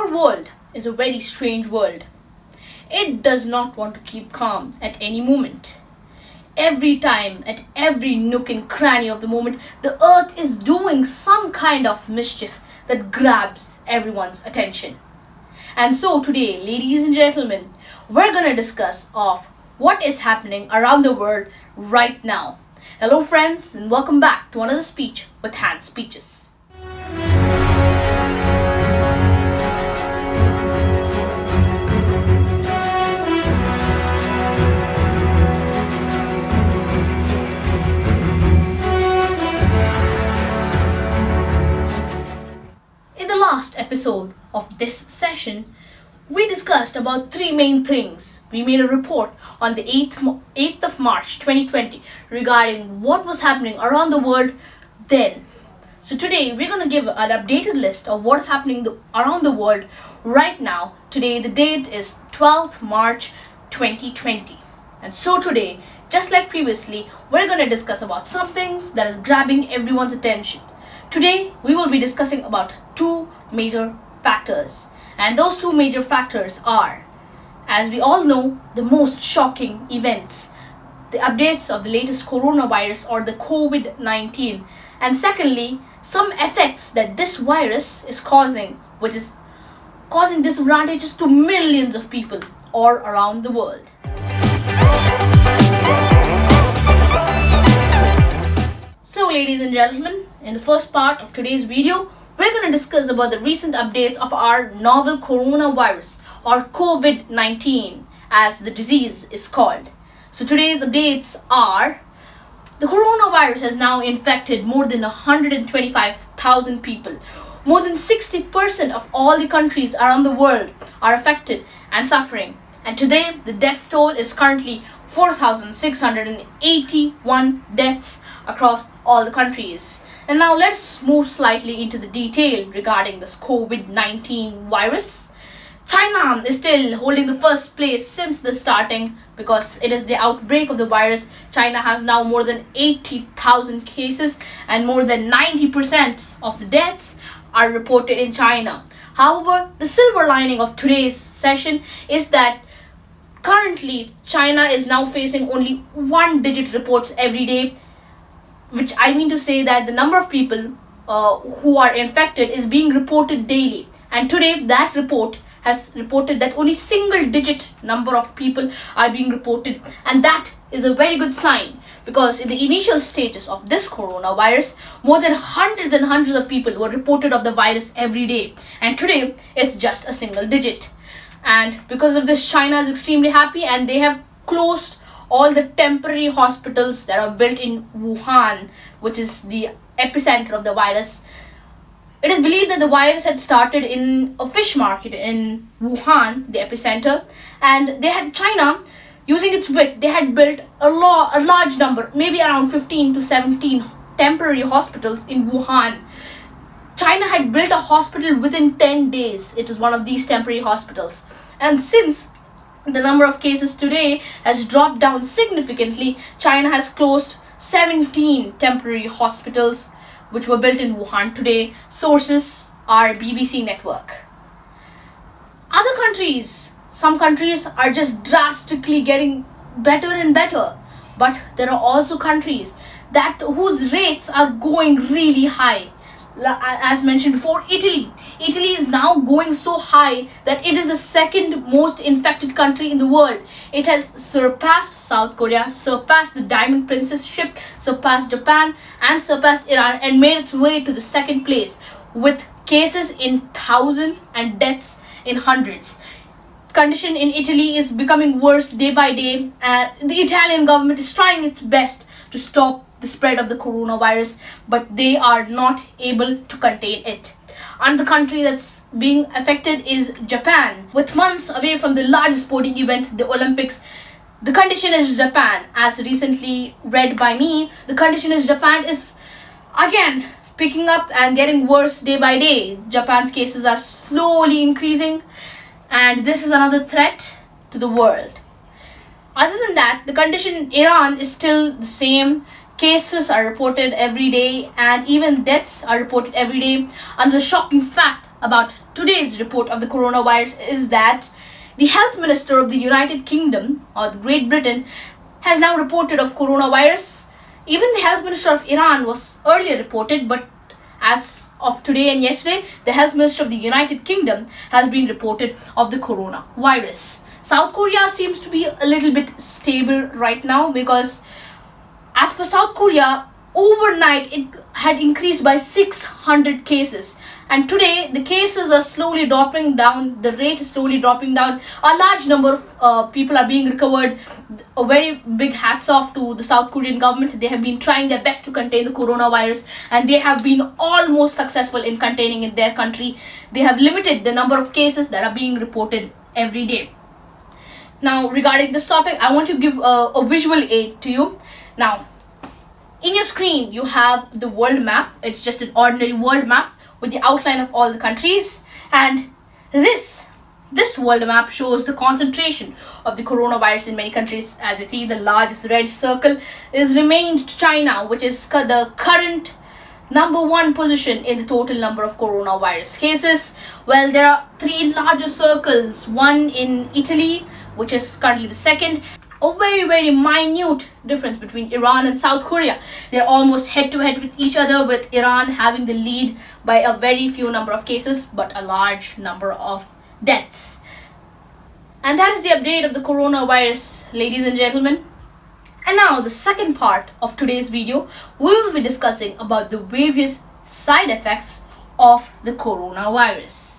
Our world is a very strange world. It does not want to keep calm at any moment. Every time, at every nook and cranny of the moment, the earth is doing some kind of mischief that grabs everyone's attention. And so today, ladies and gentlemen, we're gonna discuss of what is happening around the world right now. Hello friends, and welcome back to another speech with Hans Speeches. Last episode of this session, we discussed about three main things. We made a report on the 8th of March 2020 regarding what was happening around the world then. So today we're going to give an updated list of what's happening around the world right now. Today the date is 12th March 2020. And so today, just like previously, we're going to discuss about some things that is grabbing everyone's attention. Today, we will be discussing about two major factors. And those two major factors are, as we all know, the most shocking events, the updates of the latest coronavirus or the Covid-19. And secondly, some effects that this virus is causing, which is causing disadvantages to millions of people all around the world. So ladies and gentlemen, in the first part of today's video, we're going to discuss about the recent updates of our novel coronavirus or COVID-19 as the disease is called. So today's updates are, the coronavirus has now infected more than 125,000 people. More than 60% of all the countries around the world are affected and suffering. And today, the death toll is currently 4,681 deaths across all the countries. And now let's move slightly into the detail regarding this COVID-19 virus. China is still holding the first place since the starting because it is the outbreak of the virus. China has now more than 80,000 cases and more than 90% of the deaths are reported in China. However, the silver lining of today's session is that currently China is now facing only one-digit reports every day, which I mean to say that the number of people who are infected is being reported daily. And today that report has reported that only single-digit number of people are being reported, and that is a very good sign because in the initial stages of this coronavirus, more than hundreds and hundreds of people were reported of the virus every day, and today it's just a single digit. And because of this, China is extremely happy and they have closed all the temporary hospitals that are built in Wuhan, which is the epicenter of the virus. It is believed that the virus had started in a fish market in Wuhan, the epicenter, and China, using its wit, they had built a large number, maybe around 15 to 17 temporary hospitals in Wuhan. China had built a hospital within 10 days. It was one of these temporary hospitals. And since the number of cases today has dropped down significantly, China has closed 17 temporary hospitals which were built in Wuhan today. Sources are BBC Network. Other countries, some countries are just drastically getting better and better, but there are also countries whose rates are going really high. As mentioned before, Italy is now going so high that it is the second most infected country in the world. It has surpassed South Korea, surpassed the Diamond Princess ship, surpassed Japan, and surpassed Iran, and made its way to the second place with cases in thousands and deaths in hundreds. Condition in Italy is becoming worse day by day, and the Italian government is trying its best to stop the spread of the coronavirus, but they are not able to contain it. And the country that's being affected is Japan. With months away from the largest sporting event, the Olympics, the condition is Japan, as recently read by me, the condition is Japan is again picking up and getting worse day by day. Japan's cases are slowly increasing, and this is another threat to the world. Other than that, the condition in Iran is still the same. Cases are reported every day and even deaths are reported every day, and the shocking fact about today's report of the coronavirus is that the health minister of the United Kingdom or Great Britain has now reported of coronavirus. Even the health minister of Iran was earlier reported, but as of today and yesterday, the health minister of the United Kingdom has been reported of the coronavirus. South Korea seems to be a little bit stable right now because as per South Korea, overnight it had increased by 600 cases, and today the cases are slowly dropping down, the rate is slowly dropping down. A large number of people are being recovered. A very big hats off to the South Korean government. They have been trying their best to contain the coronavirus, and they have been almost successful in containing in their country. They have limited the number of cases that are being reported every day. Now, regarding this topic, I want to give a visual aid to you. Now, in your screen, you have the world map. It's just an ordinary world map with the outline of all the countries. And this world map shows the concentration of the coronavirus in many countries. As you see, the largest red circle is remained China, which is the current number one position in the total number of coronavirus cases. Well, there are three larger circles. One in Italy, which is currently the second. A very minute difference between Iran and South Korea. They're almost head to head with each other, with Iran having the lead by a very few number of cases but a large number of deaths. And that is the update of the coronavirus, ladies and gentlemen. And now the second part of today's video, we will be discussing about the various side effects of the coronavirus.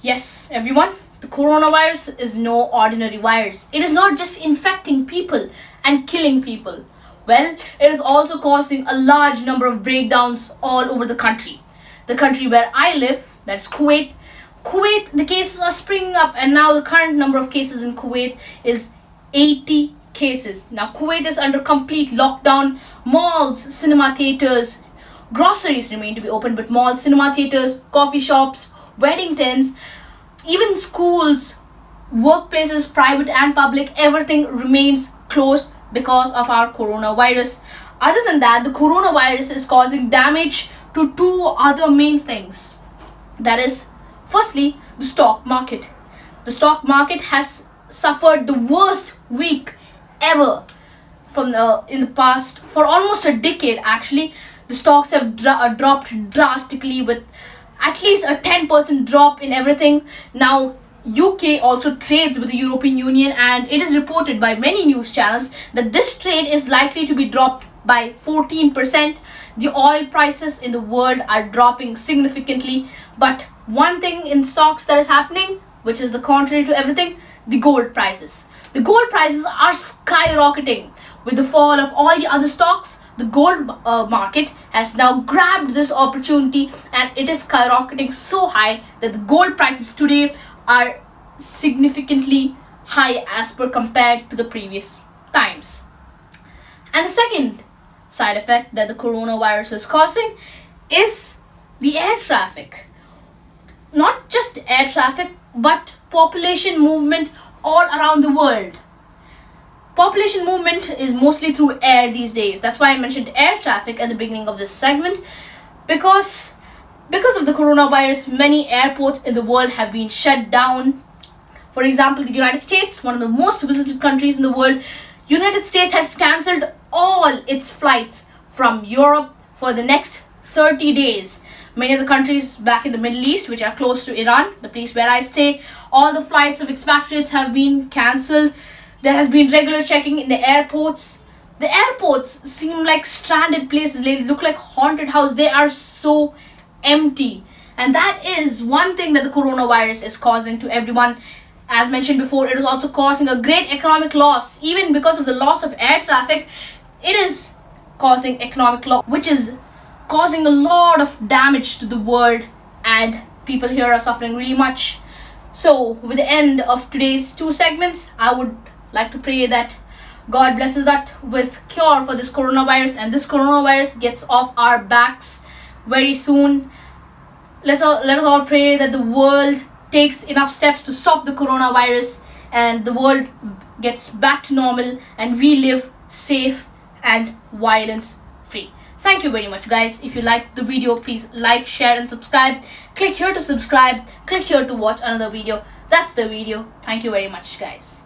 Yes, everyone, the coronavirus is no ordinary virus. It is not just infecting people and killing people. Well, it is also causing a large number of breakdowns all over the country. The country where I live, that's Kuwait. Kuwait, the cases are springing up, and now the current number of cases in Kuwait is 80 cases. Now, Kuwait is under complete lockdown. Malls, cinema theaters, groceries remain to be open, but malls, cinema theaters, coffee shops, wedding tents, even schools, workplaces, private and public, everything remains closed because of our coronavirus. Other than that, the coronavirus is causing damage to two other main things. That is, firstly, the stock market. The stock market has suffered the worst week ever in the past, for almost a decade actually. The stocks have dropped drastically, with at least a 10% drop in everything. Now, UK also trades with the European Union, and it is reported by many news channels that this trade is likely to be dropped by 14%. The oil prices in the world are dropping significantly, but one thing in stocks that is happening, which is the contrary to everything, the gold prices. The gold prices are skyrocketing. With the fall of all the other stocks, the gold market has now grabbed this opportunity, and it is skyrocketing so high that the gold prices today are significantly high as per compared to the previous times. And the second side effect that the coronavirus is causing is the air traffic. Not just air traffic, but population movement all around the world. Population movement is mostly through air these days. That's why I mentioned air traffic at the beginning of this segment, because of the coronavirus, many airports in the world have been shut down. For example, the United States, one of the most visited countries in the world, United States has cancelled all its flights from Europe for the next 30 days. Many of the countries back in the Middle East, which are close to Iran, the place where I stay, all the flights of expatriates have been cancelled. There has been regular checking in the airports. The airports seem like stranded places. They look like haunted houses. They are so empty. And that is one thing that the coronavirus is causing to everyone. As mentioned before, it is also causing a great economic loss. Even because of the loss of air traffic, it is causing economic loss, which is causing a lot of damage to the world, and people here are suffering really much. So, with the end of today's two segments, I would like to pray that God blesses us with cure for this coronavirus, and this coronavirus gets off our backs very soon. Let us all pray that the world takes enough steps to stop the coronavirus, and the world gets back to normal, and we live safe and violence free. Thank you very much, guys. If you liked the video, please like, share and subscribe. Click here to subscribe. Click here to watch another video. That's the video. Thank you very much, guys.